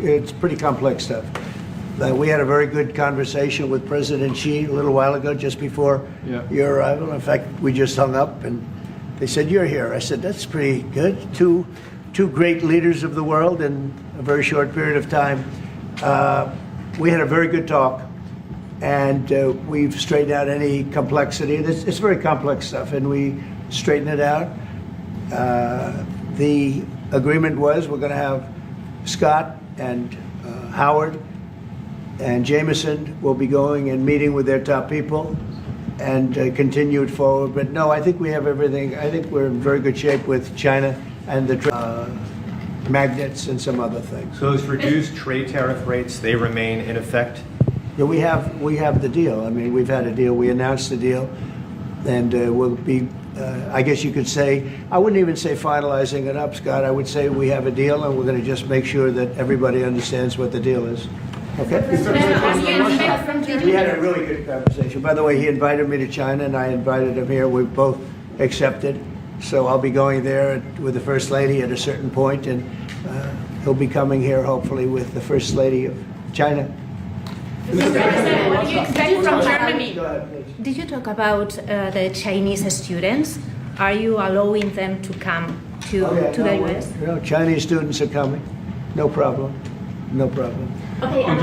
it's pretty complex stuff. We had a very good conversation with President Xi a little while ago, just before your arrival. In fact, we just hung up, and they said, "You're here." I said, "That's pretty good. Two great leaders of the world in a very short period of time." We had a very good talk, and we've straightened out any complexity. It's very complex stuff, and we straightened it out. The agreement was we're going to have Scott and Howard and Jameson will be going and meeting with their top people and continue it forward. But no, I think we have everything. I think we're in very good shape with China and the magnets and some other things. So those reduced trade tariff rates, they remain in effect? Yeah, we have the deal. I mean, we've had a deal. We announced the deal, and we'll be, I guess you could say, I wouldn't even say finalizing it up, Scott. I would say we have a deal, and we're going to just make sure that everybody understands what the deal is. Okay? We had a really good conversation. By the way, he invited me to China, and I invited him here. We both accepted. So I'll be going there with the First Lady at a certain point, and he'll be coming here, hopefully, with the First Lady of China. Mr. President, what do you expect from Germany? Go ahead, please. Did you talk about the Chinese students? Are you allowing them to come to the U.S.? Chinese students are coming. No problem. No problem. Okay, and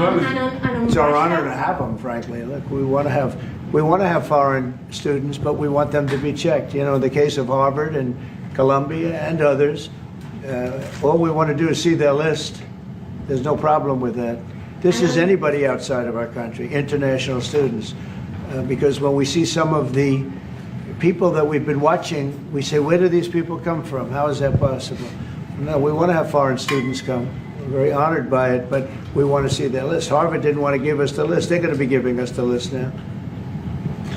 It's our honor to have them, frankly. Look, we want to have foreign students, but we want them to be checked. You know, in the case of Harvard and Columbia and others, all we want to do is see their list. There's no problem with that. This is anybody outside of our country, international students, because when we see some of the people that we've been watching, we say, where do these people come from? How is that possible? No, we want to have foreign students come. We're very honored by it, but we want to see their list. Harvard didn't want to give us the list. They're going to be giving us the list now.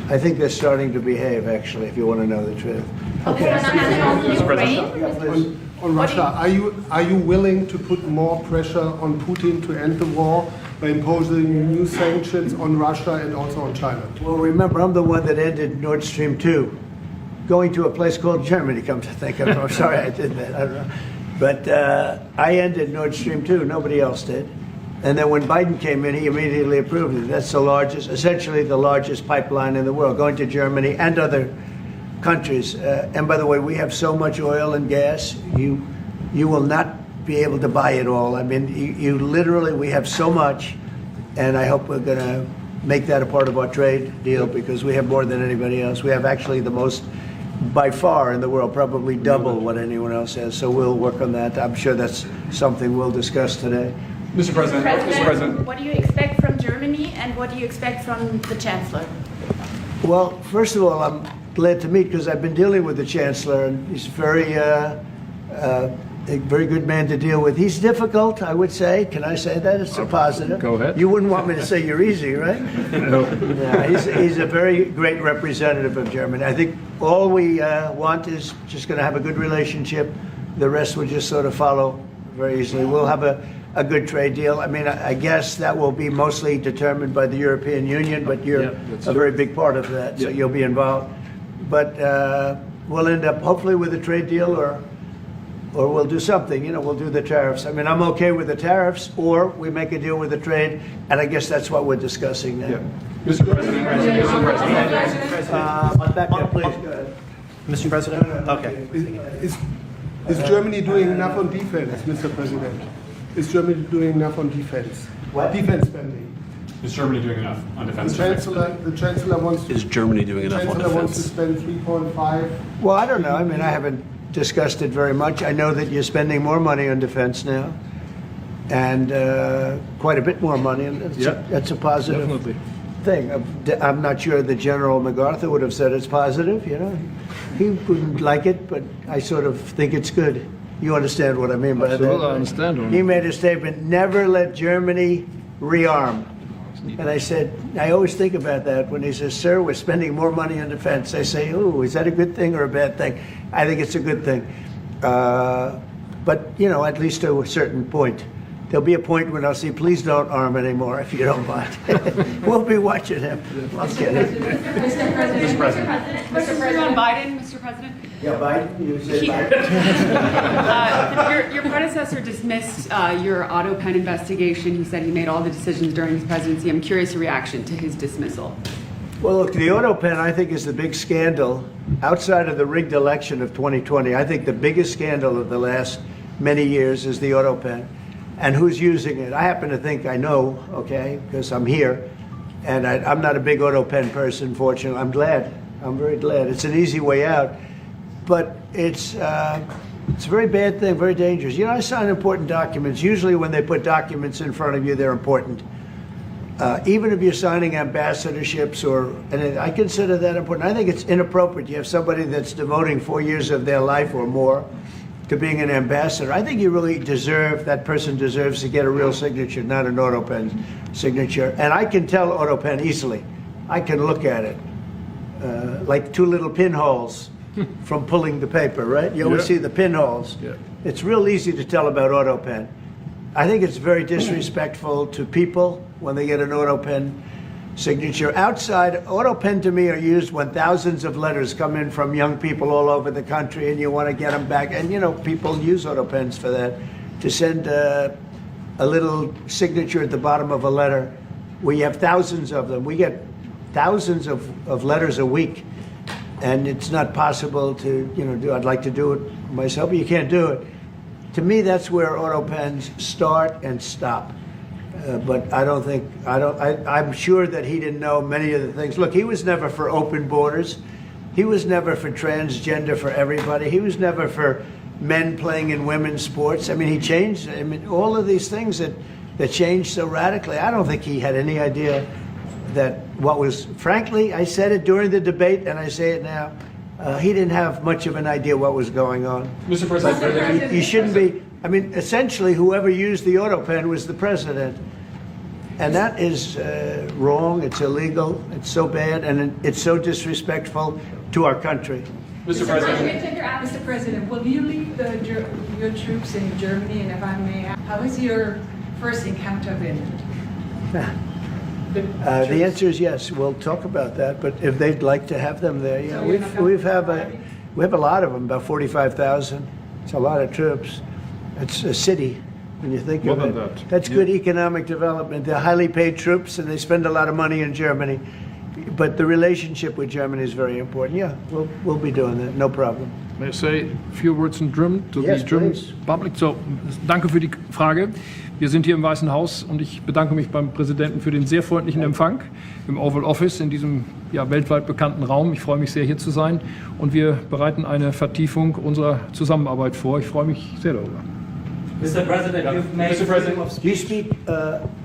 I think they're starting to behave, actually, if you want to know the truth. Okay. On Russia, are you willing to put more pressure on Putin to end the war by imposing new sanctions on Russia and also on China? Well, remember, I'm the one that ended Nord Stream 2, going to a place called Germany, come to think of it. I'm sorry I did that. I don't know. But I ended Nord Stream 2. Nobody else did. And then when Biden came in, he immediately approved it. That's the largest, essentially the largest pipeline in the world, going to Germany and other countries. And by the way, we have so much oil and gas, you will not be able to buy it all. I mean, you literally, we have so much, and I hope we're going to make that a part of our trade deal because we have more than anybody else. We have actually the most by far in the world, probably double what anyone else has. So we'll work on that. I'm sure that's something we'll discuss today. Mr. President, what do you expect from Germany and what do you expect from the Chancellor? Well, first of all, I'm glad to meet because I've been dealing with the Chancellor, and he's a very good man to deal with. He's difficult, I would say. Can I say that? It's a positive. Go ahead. You wouldn't want me to say you're easy, right? No. Yeah, he's a very great representative of Germany. I think all we want is just going to have a good relationship. The rest will just sort of follow very easily. We'll have a good trade deal. I mean, I guess that will be mostly determined by the European Union, but you're a very big part of that, so you'll be involved. But we'll end up hopefully with a trade deal or we'll do something, you know, we'll do the tariffs. I mean, I'm okay with the tariffs, or we make a deal with the trade, and I guess that's what we're discussing now. Mr. President, Back there, please, go ahead. Mr. President? Okay. Is Germany doing enough on defense, Mr. President? Is Germany doing enough on defense? What? Defense spending. is Germany doing enough on defense? The Chancellor wants to. Is Germany doing enough on Chancellor wants to defense? spend 3.5. Well, I don't know. I mean, I haven't discussed it very much. I know that you're spending more money on defense now, and quite a bit more money, and that's a positive Definitely. thing. I'm not sure that General MacArthur would have said it's positive, you know. He wouldn't like it, but I sort of think it's good. You understand what I mean by Absolutely, that? I understand. He made a statement, never let Germany rearm. And I said, I always think about that when he says, sir, we're spending more money on defense. I say, oh, is that a good thing or a bad thing? I think it's a good thing. But, you know, at least to a certain point. there'll be a point when I'll say, please don't arm anymore if you don't mind. We'll be watching him. I'll get it. Mr. President. Mr. on Biden, Mr. President. Yeah, Biden, you say Biden. Your predecessor dismissed your auto pen investigation. He said he made all the decisions during his presidency. I'm curious your reaction to his dismissal. Well, look, the auto pen, I think, is the big scandal outside of the rigged election of 2020. I think the biggest scandal of the last many years is the auto pen. And who's using it? I happen to think I know, okay, because I'm here. And I'm not a big auto pen person, fortunately. I'm glad. I'm very glad. It's an easy way out. But it's a very bad thing, very dangerous. You know, I sign important documents. Usually when they put documents in front of you, they're important. Even if you're signing ambassadorships, and I consider that important. I think it's inappropriate. You have somebody that's devoting 4 years of their life or more to being an ambassador. I think you really that person deserves to get a real signature, not an auto pen signature. And I can tell auto pen easily. I can look at it, like two little pinholes from pulling the paper, right? You always see the pinholes. Yeah. It's real easy to tell about auto pen. I think it's very disrespectful to people when they get an auto pen signature. Outside, auto pen to me are used when thousands of letters come in from young people all over the country and you want to get them back. And, you know, people use auto pens for that, to send a little signature at the bottom of a letter. We have thousands of them. We get thousands of letters a week. And it's not possible to, you know, do. I'd like to do it myself, but you can't do it. To me, that's where auto pens start and stop. But I'm sure that he didn't know many of the things. Look, he was never for open borders. He was never for transgender for everybody. He was never for men playing in women's sports. I mean, he changed, all of these things that changed so radically. I don't think he had any idea that frankly, I said it during the debate and I say it now, he didn't have much of an idea what was going on. Mr. President, You shouldn't be, essentially whoever used the auto pen was the president. And that is wrong, it's illegal, it's so bad, and it's so disrespectful to our country. Mr. President. Mr. President, will you lead your troops in Germany? And if I may, how was your first encounter with it? The answer is yes. We'll talk about that. But if they'd like to have them there, yeah, So we have a lot of them, about 45,000. It's a lot of troops. It's a city when you think of it. That's good economic development. They're highly paid troops, and they spend a lot of money in Germany. But the relationship with Germany is very important. Yeah, we'll be doing that. No problem. May I say a few words in German to Yes, the German please. public? So, danke für die Frage. Wir sind hier im Weißen Haus und ich bedanke mich beim Präsidenten für den sehr freundlichen Empfang im Oval Office in diesem weltweit bekannten Raum. Ich freue mich sehr, hier zu sein und wir bereiten eine Vertiefung unserer Zusammenarbeit vor. Ich freue mich sehr darüber. Mr. President, you've made... Mr. President. Do you speak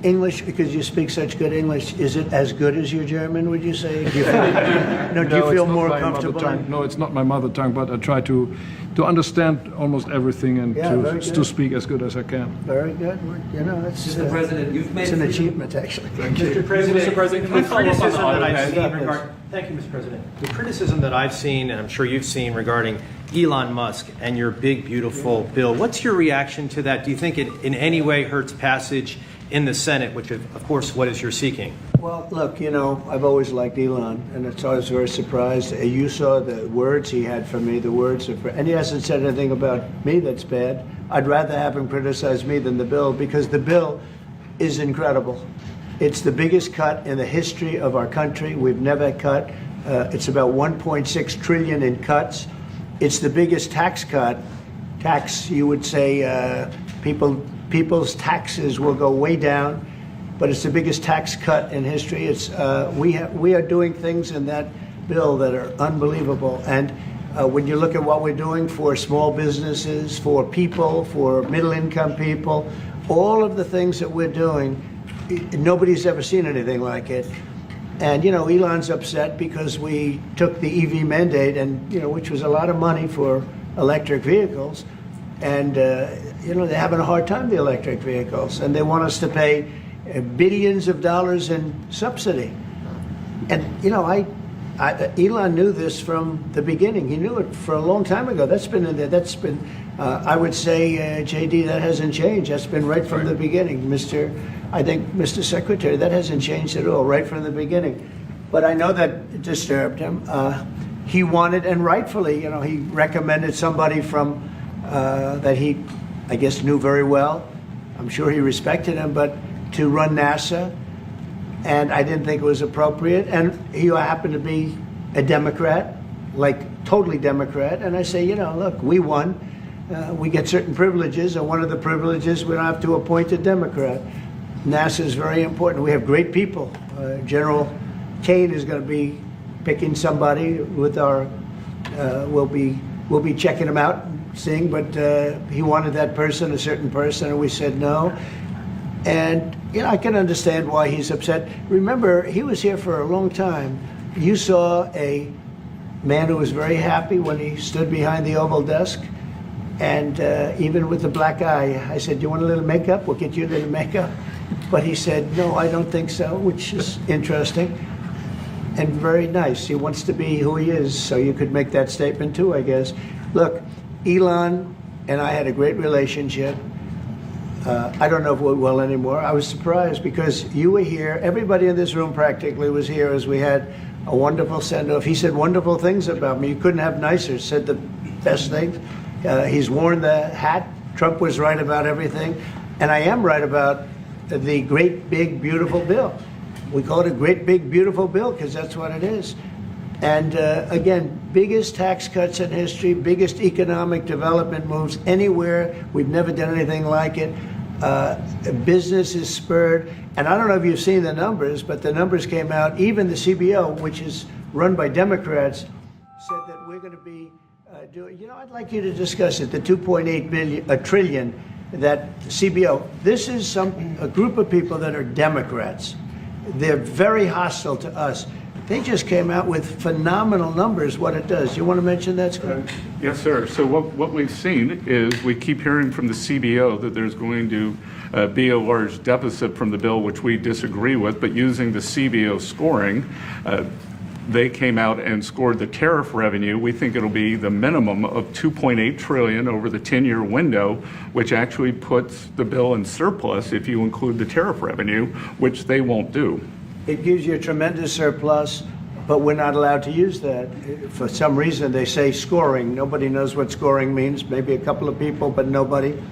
English because you speak such good English? Is it as good as your German, would you say? Do you feel, do you feel it's not more my comfortable? mother tongue. No, it's not my mother tongue, but I try to understand almost everything and Yeah, very good. to speak as good as I can. Very good. You know, Mr. President, you've made... it's an achievement, actually. Mr. President, Mr. President, can we the follow up on the criticism auto that I've pen? seen regarding, thank you, Mr. President. The criticism that I've seen, and I'm sure you've seen, regarding Elon Musk and your big, beautiful bill. What's your reaction to that? Do you think it in any way hurts passage in the Senate, which, of course, what is you're seeking? Well, look, you know, I've always liked Elon, and it's always very surprised. You saw the words he had for me, and he hasn't said anything about me that's bad. I'd rather have him criticize me than the bill, because the bill is incredible. It's the biggest cut in the history of our country. We've never cut. It's about 1.6 trillion in cuts. It's the biggest tax cut. You would say, people's taxes will go way down, but it's the biggest tax cut in history. It's we are doing things in that bill that are unbelievable. And when you look at what we're doing for small businesses, for people, for middle-income people, all of the things that we're doing, nobody's ever seen anything like it. And, you know, Elon's upset because we took the EV mandate, and, you know, which was a lot of money for electric vehicles. And, you know, they're having a hard time, the electric vehicles. And they want us to pay billions of dollars in subsidy. And, you know, Elon knew this from the beginning. He knew it for a long time ago. That's been in there. That's been I would say, JD, that hasn't changed. That's been right from the beginning. I think, Mr. Secretary, that hasn't changed at all, right from the beginning. But I know that disturbed him. He wanted, and rightfully, he recommended somebody from that he, I guess, knew very well. I'm sure he respected him, but to run NASA, and I didn't think it was appropriate. And he happened to be a Democrat, like totally Democrat. And I say, look, we won. We get certain privileges, and one of the privileges, we don't have to appoint a Democrat. NASA is very important. We have great people. General Kane is going to be picking somebody with our. We'll be checking him out, seeing. But he wanted that person, a certain person, and we said no. And I can understand why he's upset. Remember, he was here for a long time. You saw a man who was very happy when he stood behind the Oval desk. And even with the black eye, I said, "Do you want a little makeup? We'll get you a little makeup." But he said, "No, I don't think so," which is interesting and very nice. He wants to be who he is, so you could make that statement too, I guess. Look, Elon and I had a great relationship. I don't know if we're well anymore. I was surprised because you were here. Everybody in this room practically was here as we had a wonderful send-off. He said wonderful things about me. You couldn't have nicer. Said the best things. He's worn the hat. Trump was right about everything. And I am right about the great, big, beautiful bill. We call it a great, big, beautiful bill because that's what it is. And again, biggest tax cuts in history, biggest economic development moves anywhere. We've never done anything like it. Business is spurred. And I don't know if you've seen the numbers, but the numbers came out. Even the CBO, which is run by Democrats, said that we're going to be I'd like you to discuss it, the 2.8 trillion, that CBO. This is a group of people that are Democrats. They're very hostile to us. They just came out with phenomenal numbers, what it does. You want to mention that, Scott? Yes, sir. So what we've seen is we keep hearing from the CBO that there's going to be a large deficit from the bill, which we disagree with, but using the CBO scoring, they came out and scored the tariff revenue. We think it'll be the minimum of 2.8 trillion over the 10-year window, which actually puts the bill in surplus if you include the tariff revenue, which they won't do. It gives you a tremendous surplus, but we're not allowed to use that. For some reason, they say scoring. Nobody knows what scoring means. Maybe a couple of people, but nobody.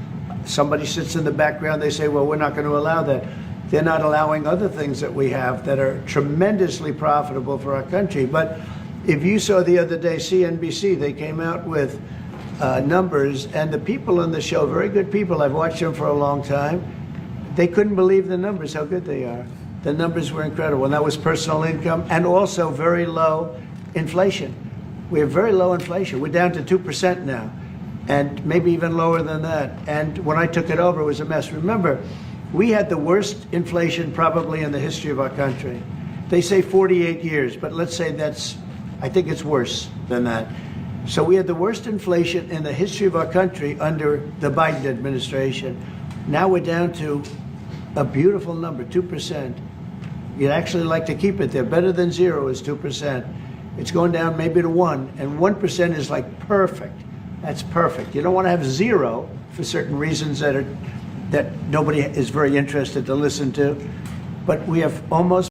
Somebody sits in the background. They say, well, we're not going to allow that. They're not allowing other things that we have that are tremendously profitable for our country. But if you saw the other day, CNBC, they came out with numbers, and the people on the show, very good people, I've watched them for a long time, they couldn't believe the numbers, how good they are. The numbers were incredible, and that was personal income and also very low inflation. We have very low inflation. We're down to 2% now, and maybe even lower than that. And when I took it over, it was a mess. Remember, we had the worst inflation probably in the history of our country. They say 48 years, but let's say I think it's worse than that. So we had the worst inflation in the history of our country under the Biden administration. Now we're down to a beautiful number, 2%. You'd actually like to keep it there. Better than zero is 2%. It's going down maybe to 1, and 1% is like perfect. That's perfect. You don't want to have zero for certain reasons that nobody is very interested to listen to. But we have almost